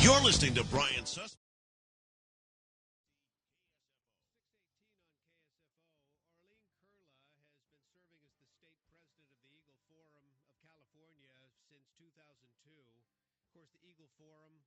You're listening to Brian Sussman. 618 on KSFO. Orlean Koehle has been serving as the state president of the Eagle Forum of California since 2002. Of course, the Eagle Forum,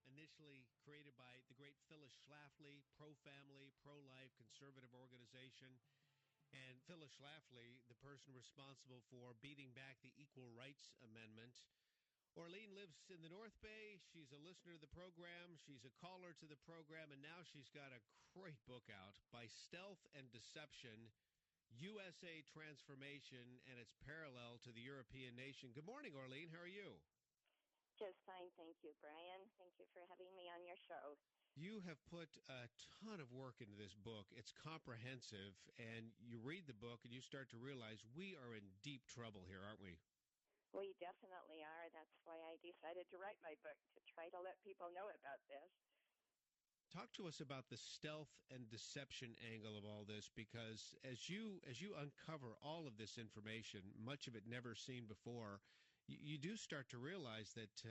initially created by the great Phyllis Schlafly, pro-family, pro-life, conservative organization. And Phyllis Schlafly, the person responsible for beating back the Equal Rights Amendment. Orlean lives in the North Bay. She's a listener to the program. She's a caller to the program. And now she's got a great book out, By Stealth and Deception, USA Transformation and its Parallel to the European Nation. Good morning, Orlean. How are you? Just fine. Thank you, Brian. Thank you for having me on your show. You have put a ton of work into this book. It's comprehensive, and you read the book and you start to realize we are in deep trouble here, aren't we? We definitely are. That's why I decided to write my book, to try to let people know about this. Talk to us about the stealth and deception angle of all this, because as you uncover all of this information, much of it never seen before, you do start to realize that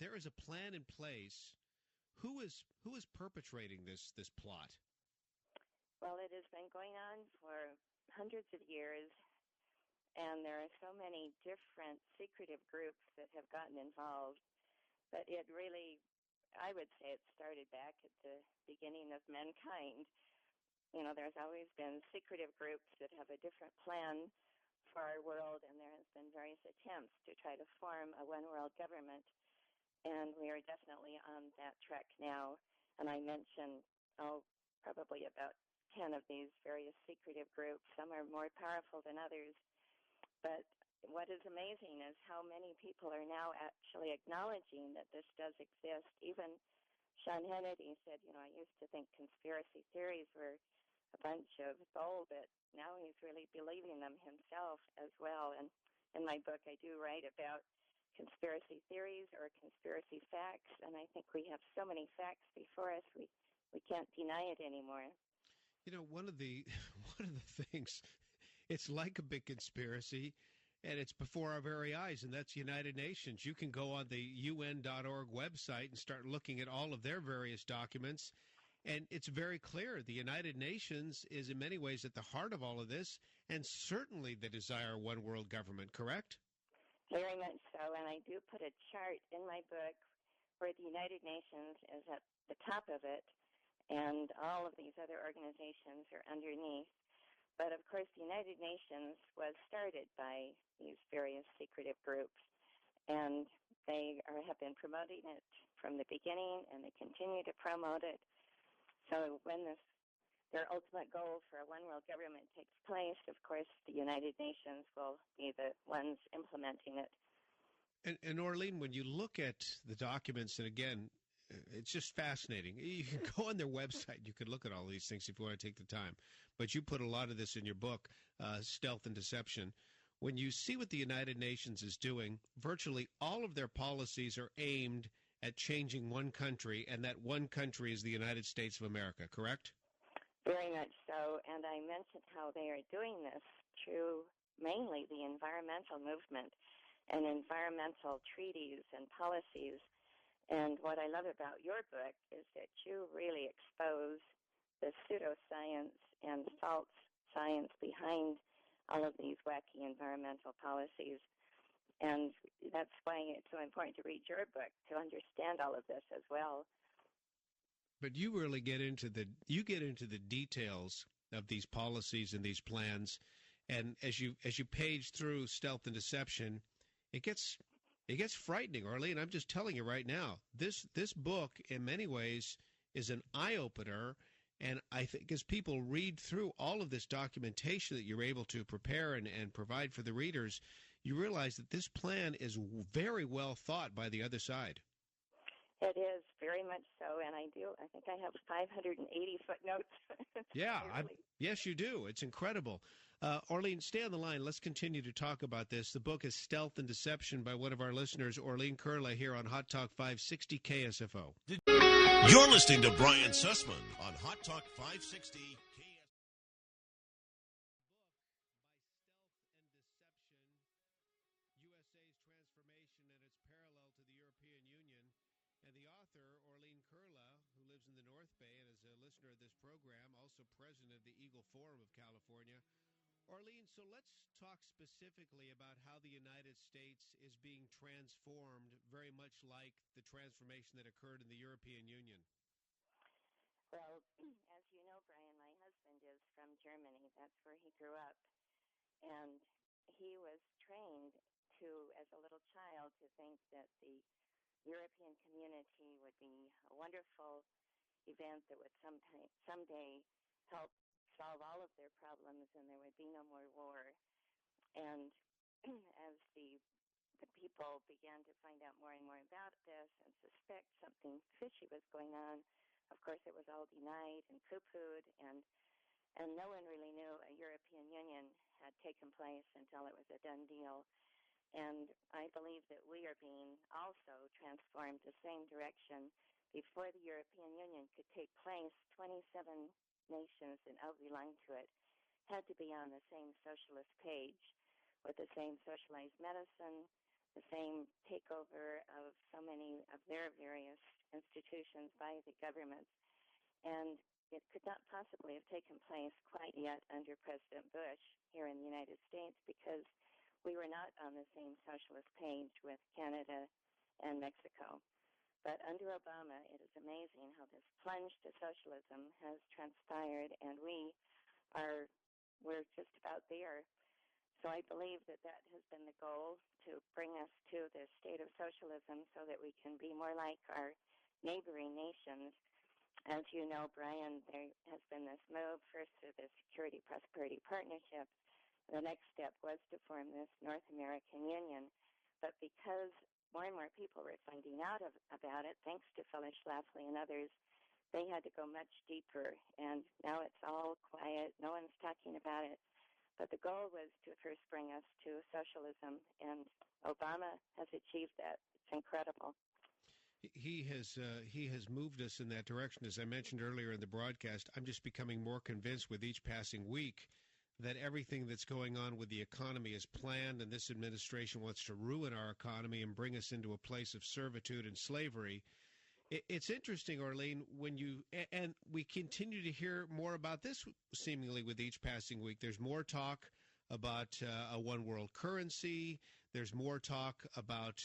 there is a plan in place. Who is perpetrating this plot? Well, it has been going on for hundreds of years, and there are so many different secretive groups that have gotten involved. But it really, I would say it started back at the beginning of mankind. You know, there's always been secretive groups that have a different plan for our world, and there has been various attempts to try to form a one-world government. And we are definitely on that track now. And I mentioned, probably about 10 of these various secretive groups. Some are more powerful than others. But what is amazing is how many people are now actually acknowledging that this does exist. Even Sean Hannity said, I used to think conspiracy theories were a bunch of bull, but now he's really believing them himself as well. And in my book, I do write about conspiracy theories or conspiracy facts, and I think we have so many facts before us, we can't deny it anymore. One of the things, it's like a big conspiracy, and it's before our very eyes, and that's United Nations. You can go on the UN.org website and start looking at all of their various documents, and it's very clear the United Nations is in many ways at the heart of all of this, and certainly the desire one world government, correct? Very much so, and I do put a chart in my book where the United Nations is at the top of it, and all of these other organizations are underneath. But, of course, the United Nations was started by these various secretive groups, and they have been promoting it from the beginning, and they continue to promote it. So when their ultimate goal for a one-world government takes place, of course, the United Nations will be the ones implementing it. And Orlean, when you look at the documents, and again, it's just fascinating. You can go on their website. You can look at all these things if you want to take the time. But you put a lot of this in your book, Stealth and Deception. When you see what the United Nations is doing, virtually all of their policies are aimed at changing one country, and that one country is the United States of America, correct? Very much so, and I mentioned how they are doing this through mainly the environmental movement and environmental treaties and policies. And what I love about your book is that you really expose the pseudoscience and false science behind all of these wacky environmental policies. And that's why it's so important to read your book, to understand all of this as well. But you really get into the details of these policies and these plans, and as you page through Stealth and Deception, it gets frightening, Orlean. I'm just telling you right now, this book in many ways is an eye opener, and I think as people read through all of this documentation that you're able to prepare and provide for the readers, you realize that this plan is very well thought by the other side. It is, very much so, and I think I have 580 footnotes. Yeah, yes, you do. It's incredible. Orlean, stay on the line. Let's continue to talk about this. The book is Stealth and Deception by one of our listeners, Orlean Koehle, here on Hot Talk 560 KSFO. You're listening to Brian Sussman on Hot Talk 560 KSFO. USA's transformation and its parallel to the European Union. And the the North Bay and as a listener of this program, also president of the Eagle Forum of California. Orlean, so let's talk specifically about how the United States is being transformed, very much like the transformation that occurred in the European Union. Well, as you know, Brian, my husband is from Germany. That's where he grew up. And he was trained to, as a little child, to think that the European community would be a wonderful event that would someday help solve all of their problems and there would be no more war. And as the people began to find out more and more about this and suspect something fishy was going on, of course it was all denied and poo-pooed, and no one really knew a European Union had taken place until it was a done deal. And I believe that we are being also transformed the same direction. Before the European Union could take place, 27 nations that now belong to it had to be on the same socialist page with the same socialized medicine, the same takeover of so many of their various institutions by the governments. And it could not possibly have taken place quite yet under President Bush here in the United States because we were not on the same socialist page with Canada and Mexico. But under Obama, it is amazing how this plunge to socialism has transpired, and we're just about there. So I believe that has been the goal, to bring us to the state of socialism so that we can be more like our neighboring nations. As you know, Brian, there has been this move, first to the Security Prosperity Partnership. The next step was to form this North American Union. But because more and more people were finding out about it, thanks to Phyllis Schlafly and others, they had to go much deeper. And now it's all quiet. No one's talking about it. But the goal was to first bring us to socialism, and Obama has achieved that. It's incredible. He has moved us in that direction. As I mentioned earlier in the broadcast, I'm just becoming more convinced with each passing week that everything that's going on with the economy is planned, and this administration wants to ruin our economy and bring us into a place of servitude and slavery. It's interesting, Orlean, and we continue to hear more about this seemingly with each passing week. There's more talk about a one world currency. There's more talk about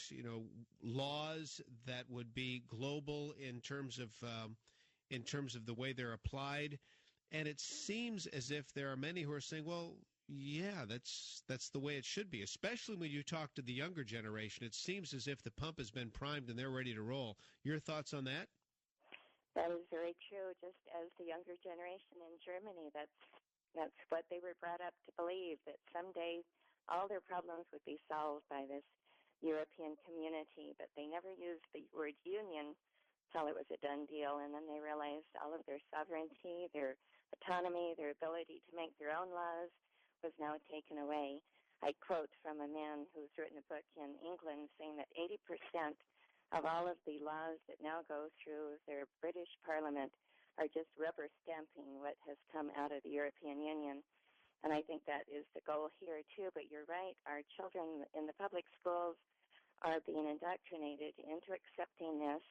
laws that would be global in terms of the way they're applied. And it seems as if there are many who are saying, well, yeah, that's the way it should be, especially when you talk to the younger generation. It seems as if the pump has been primed and they're ready to roll. Your thoughts on that? That is very true. Just as the younger generation in Germany, that's what they were brought up to believe, that someday all their problems would be solved by this European community. But they never used the word union until it was a done deal, and then they realized all of their sovereignty, their autonomy, their ability to make their own laws was now taken away. I quote from a man who's written a book in England saying that 80% of all of the laws that now go through their British Parliament are just rubber stamping what has come out of the European Union. And I think that is the goal here, too. But you're right, our children in the public schools are being indoctrinated into accepting this.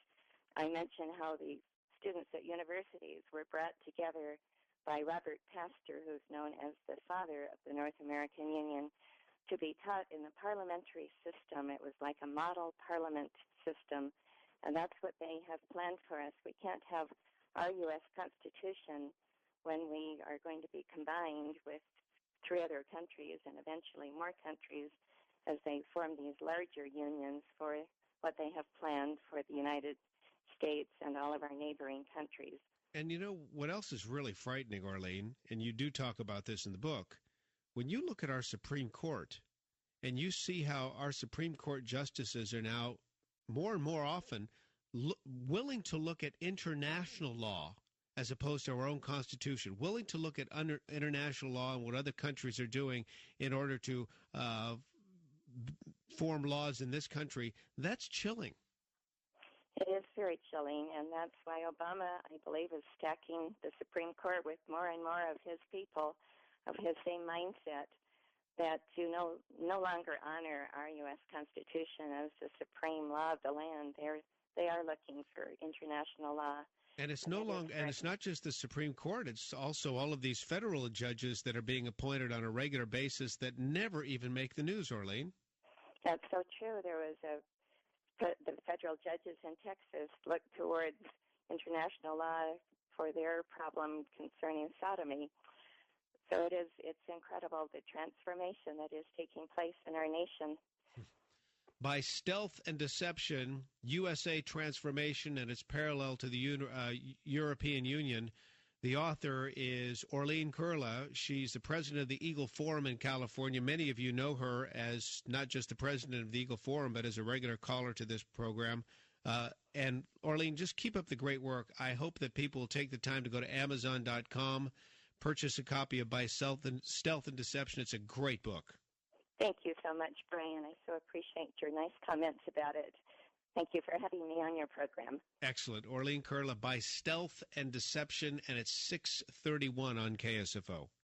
I mentioned how the students at universities were brought together by Robert Pastor, who's known as the father of the North American Union, to be taught in the parliamentary system. It was like a model parliament system, and that's what they have planned for us. We can't have our U.S. Constitution when we are going to be combined with 3 other countries and eventually more countries as they form these larger unions for what they have planned for the United States and all of our neighboring countries. And you know what else is really frightening, Orlean, and you do talk about this in the book, when you look at our Supreme Court and you see how our Supreme Court justices are now more and more often willing to look at international law as opposed to our own Constitution, willing to look at international law and what other countries are doing in order to form laws in this country, that's chilling. It is very chilling, and that's why Obama, I believe, is stacking the Supreme Court with more and more of his people, of his same mindset, that to no longer honor our U.S. Constitution as the supreme law of the land. they are looking for international law. And it's no longer, and it's not just the Supreme Court. It's also all of these federal judges that are being appointed on a regular basis that never even make the news, Orlean. That's so true. There was the federal judges in Texas looked towards international law for their problem concerning sodomy. So it's incredible the transformation that is taking place in our nation. By Stealth and Deception, USA Transformation and its Parallel to the European Union. The author is Orlean Koehle. She's the president of the Eagle Forum in California. Many of you know her as not just the president of the Eagle Forum, but as a regular caller to this program. And Orlean, just keep up the great work. I hope that people will take the time to go to Amazon.com, purchase a copy of By Stealth and Deception. It's a great book. Thank you so much, Brian. I so appreciate your nice comments about it. Thank you for having me on your program. Excellent. Orlean Koehle, By Stealth and Deception, and it's 6:31 on KSFO.